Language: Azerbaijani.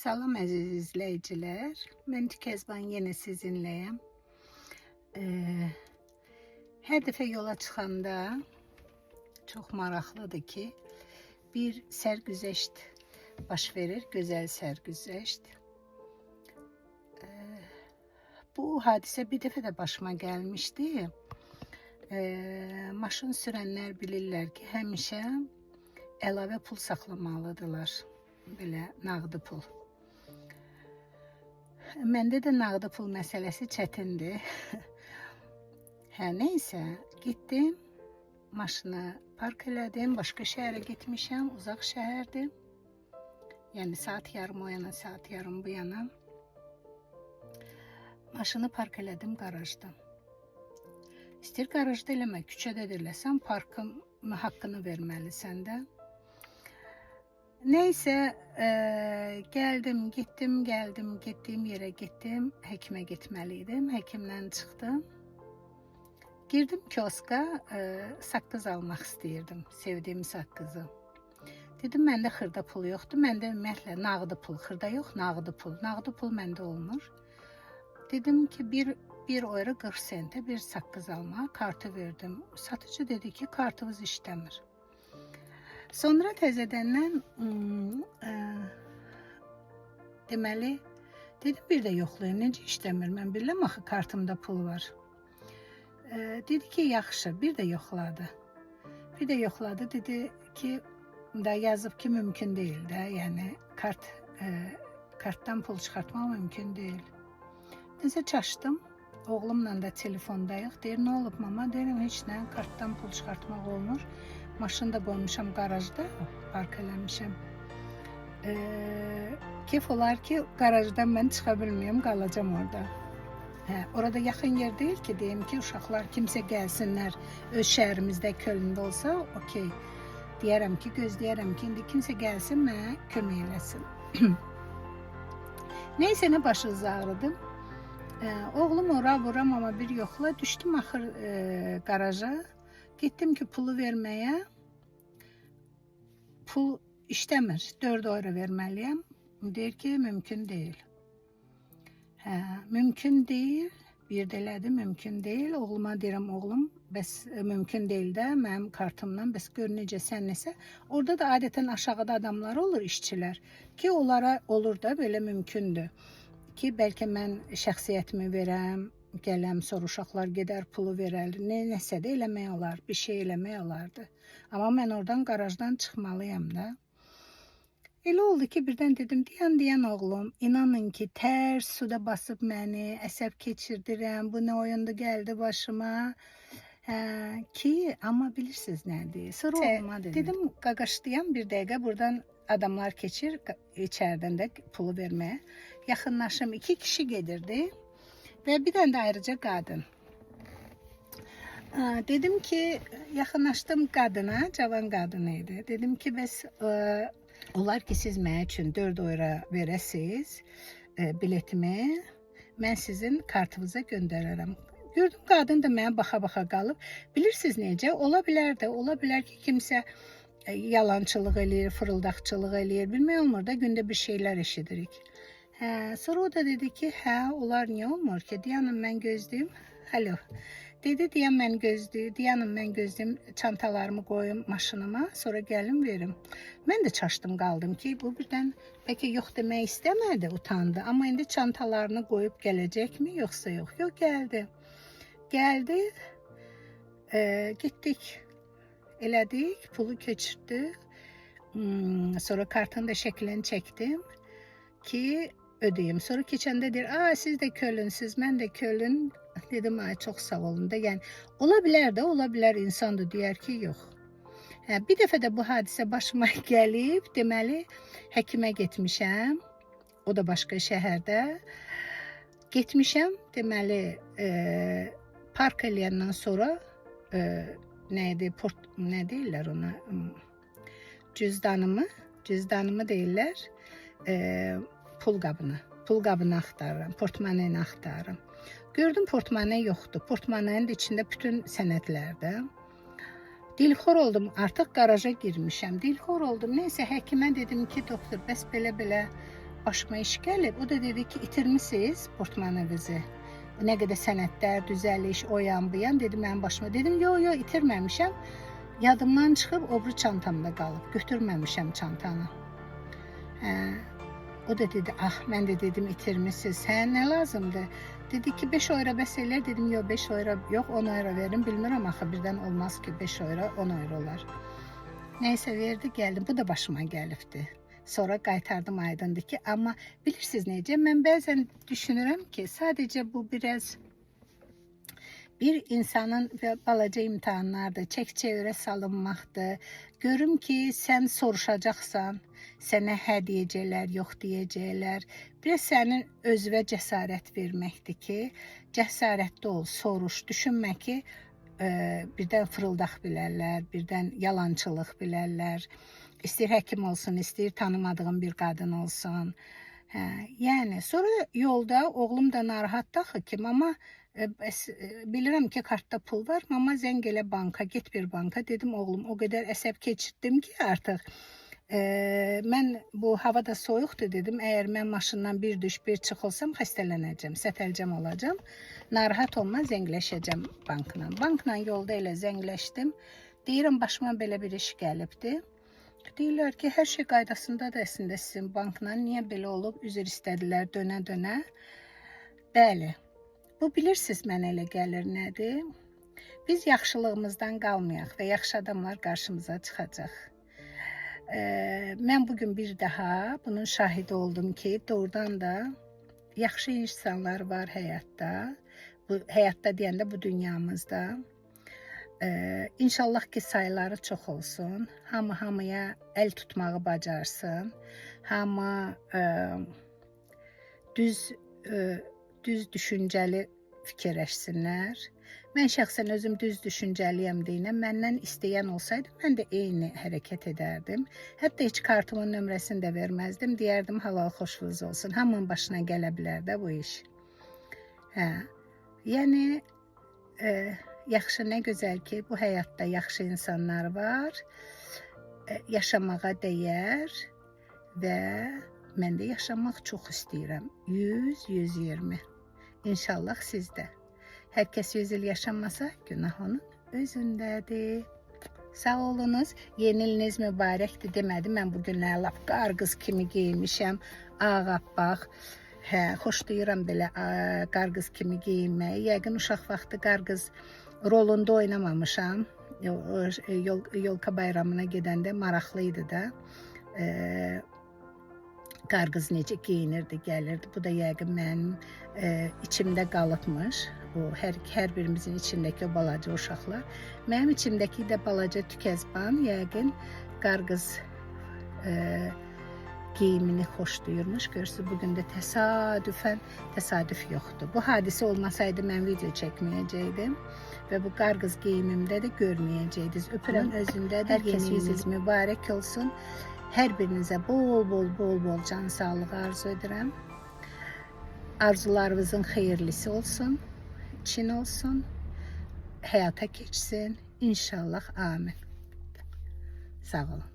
Salam əziz izləyicilər. Mən Kezban yenə sizinləyəm. Hər dəfə yola çıxanda çox maraqlıdır ki, bir sərgüzəşt baş verir, gözəl sərgüzəşt. Bu hadisə bir dəfə də başıma gəlmişdi. Maşın sürənlər bilirlər ki, həmişə əlavə pul saxlamalıdırlar. Belə nağdı pul. Məndə də nağdı pul məsələsi çətindir. Neysə, getdim, maşını park elədim, başqa şəhərə getmişəm, uzaq şəhərdir. Yəni saat yarım o yana, saat yarım bu yana. Maşını park elədim qarajda. İstəyir qarajda eləmə, küçədə də eləsən, parkın haqqını verməlisən də. Neysə, gəldim, getdiyim yerə getdim, həkimə getməliydim, həkimdən çıxdım. Girdim kioska, saqqız almaq istəyirdim, sevdiyim saqqızı. Dedim, məndə xırda pul yoxdur, məndə ümumiyyətlə nağdı pul, xırda yox, nağdı pul məndə olmur. Dedim ki, 1 euro 40 sentə bir saqqız almağa kartı verdim. Satıcı dedi ki, kartınız işləmir. Sonra təzədəndən deməli, dedim bir də yoxlayın, necə işləmir, mən biləm axı kartımda pul var. Dedi ki, yaxşı, bir də yoxladı. Dedi ki, da yazıb ki, mümkün deyil də, yəni kartdan pul çıxartmaq mümkün deyil. Nəsə çaşdım, oğlumla da telefondayıq, deyir, nə olub mama, deyirəm, heç nə, kartdan pul çıxartmaq olmur. Maşını da qoymuşam qarajda, park eləmişəm. Keyf olar ki, qarajdan mən çıxa bilməyəm, qalacam orada. Orada yaxın yer deyil ki, deyim ki, uşaqlar kimsə gəlsinlər, öz şəhərimizdə, Kölndə olsa, okey. Deyərəm ki, gözləyərəm ki, indi kimsə gəlsin, mənə kömək eləsin. Neysə, nə başınızı ağrıdım. Oğlum ora vuram, amma bir yoxla, düşdüm axır qaraja. Getdim ki, pulu verməyə, pul işləmir, 4 euro verməliyəm. Deyir ki, mümkün deyil. Mümkün deyil, bir də elədi, mümkün deyil. Oğluma deyirəm, oğlum, bəs mümkün deyil də, mənim kartımdan, bəs gör necə sən nəsə. Orada da adətən aşağıda adamlar olur, işçilər, ki, onlara olur da, belə mümkündür. Ki, bəlkə mən şəxsiyyətimi verəm, gələm, sonra uşaqlar gedər, pulu verər, nəsə də eləmək olar, bir şey eləmək olardı. Amma mən oradan qarajdan çıxmalıyam da. Elə oldu ki, birdən dedim, deyən oğlum, inanın ki, tərs suda basıb məni, əsəb keçirdirəm, bu nə oyundu gəldi başıma. Ki, amma bilirsiniz nədir? Sonra oğluma dedim, qaqaşlayan bir dəqiqə buradan adamlar keçir, içərdən də pulu verməyə. Yaxınlaşım, 2 kişi gedirdi. Və bir dənə də ayrıca qadın. Dedim ki, yaxınlaşdım qadına, cavan qadın idi. Dedim ki, bəs olar ki, siz mənə üçün 4 euro verəsiz biletimi, mən sizin kartınıza göndərərəm. Gördüm, qadın da mənə baxa-baxa qalıb. Bilirsiniz necə? Ola bilər ki, kimsə yalançılıq eləyir, fırıldaqçılıq eləyir, bilmək olmur da, gündə bir şeylər eşidirik. Sonra o da dedi ki, onlar niyə olmur ki? Dayanın, mən gözləyim. Alo. Dedi, dayanın, mən gözləyim, çantalarımı qoyum maşınıma, sonra gəlim verim. Mən də çaşdım, qaldım ki, bu birdən bəlkə yox demək istəmədi, utandı. Amma indi çantalarını qoyub gələcəkmi, yoxsa yox? Yox, gəldi. Gəldi, getdik, elədik, pulu keçirdik. Sonra kartın da şəklini çəkdim ki, ödəyim. Sonra keçəndə deyir, siz də Kölünsüz, mən də Kölün. Dedim, çox sağ olun da. Yəni, ola bilər insandır, deyər ki, yox. Bir dəfə də bu hadisə başıma gəlib, deməli, həkimə getmişəm, o da başqa şəhərdə. Getmişəm, deməli, park eləyəndən sonra, nə deyirlər ona, cüzdanımı deyirlər, pul qabını axtarıram, portmaneni axtarıram. Gördüm, portmane yoxdur. Portmanenin içində bütün sənədlərdə. Dilxor oldum, artıq qaraja girmişəm. Dilxor oldum. Neysə, həkimə dedim ki, doktor, bəs belə-belə başıma iş gəlib. O da dedi ki, itirmisiniz portmanınızı. Nə qədər sənədlər, düzəliş, o yan bu yan dedi mənim başıma. Dedim, yo itirməmişəm. Yadımdan çıxıb o biri çantamda qalıb. Götürməmişəm çantanı. O da dedi, mən də dedim itirmisiniz. Sən nə lazımdır? Dedi ki 5 euro bəs elə. Dedim, yo 5 euro yox, 10 euro verin. Bilmirəm axı birdən olmaz ki 5 euro, 10 euro olar. Neyse verdi, gəldim. Bu da başıma gəlibdi. Sonra qaytardım, aydındır ki, amma bilirsiniz necə? Mən bəzən düşünürəm ki, sadəcə bu biraz bir insanın balaca imtahanlardır, çək-çevirə salınmaqdır. Görüm ki, sən soruşacaqsan, sənə hə deyəcəklər, yox deyəcəklər. Biraz sənin özünə cəsarət verməkdir ki, cəsarətli ol, soruş, düşünmə ki, birdən fırıldaq bilərlər, birdən yalançılıq bilərlər. İstəyir həkim olsun, istəyir tanımadığım bir qadın olsun. Yəni, sonra yolda oğlum da narahatdır axı ki, mama, bilirəm ki, kartda pul var, mama zəng elə banka, get bir banka. Dedim, oğlum, o qədər əsəb keçirdim ki, artıq. Mən bu hava da soyuqdur dedim. Əgər mən maşından bir düş, bir çıx olsam, xəstələnəcəm, sətəlcəm olacam. Narahat olma, zəngləşəcəm bankla. Bankla yolda elə zəngləşdim. Deyirəm, başıma belə bir iş gəlibdi. Deyirlər ki, hər şey qaydasındadır əslində sizin bankla. Niyə belə olub? Üzr istədilər dönə-dönə. Bəli, bu bilirsiniz mənə elə gəlir nədir? Biz yaxşılığımızdan qalmayaq və yaxşı adamlar qarşımıza çıxacaq. Mən bugün bir daha bunun şahidi oldum ki, doğrudan da yaxşı insanlar var həyatda. Həyatda deyəndə bu dünyamızda. İnşallah ki sayıları çox olsun. Hamı hamıya əl tutmağı bacarsın. Hamı düz düşüncəli fikirləşsinlər. Mən şəxsən özüm düz düşüncəliyəm deyinəm. Məndən istəyən olsaydı, mən də eyni hərəkət edərdim. Hətta heç kartımın nömrəsini də verməzdim. Deyərdim, halal xoşunuz olsun. Hamının başına gələ bilər də bu iş. Yəni, yaxşı, nə gözəl ki, bu həyatda yaxşı insanlar var, yaşamağa dəyər və mən də yaşamaq çox istəyirəm. 100, 120. İnşallah sizdə. Hər kəs 100 il yaşamasa, günah onun özündədir. Sağ olunuz, yeni iliniz mübarəkdir demədim. Mən bugünlər lap qarqız kimi giyinmişəm, ağappaq. Xoşlayıram belə qarqız kimi giyinməyi. Yəqin uşaq vaxtı qarqız rolunda oynamamışam. Yolka bayramına gedəndə maraqlıydı da. Qarqız necə giyinirdi, gəlirdi. Bu da yəqin mənim içimdə qalıbmış. Hər birimizin içindəki o balaca uşaqlar. Mənim içimdəki də balaca tükəzban yəqin qarqız giyimini xoşlayırmış. Görürsünüz, bugün də təsadüf yoxdur. Bu hadisə olmasaydı mən video çəkməyəcəkdim və bu qarqız giyimimdə də görməyəcəydiniz. Öpürəm özündə də hər yüzünüz mübarək olsun. Hər birinizə bol can sağlığı arzu edirəm. Arzularınızın xeyirlisi olsun, çin olsun, həyata keçsin. İnşallah, amin. Sağ olun.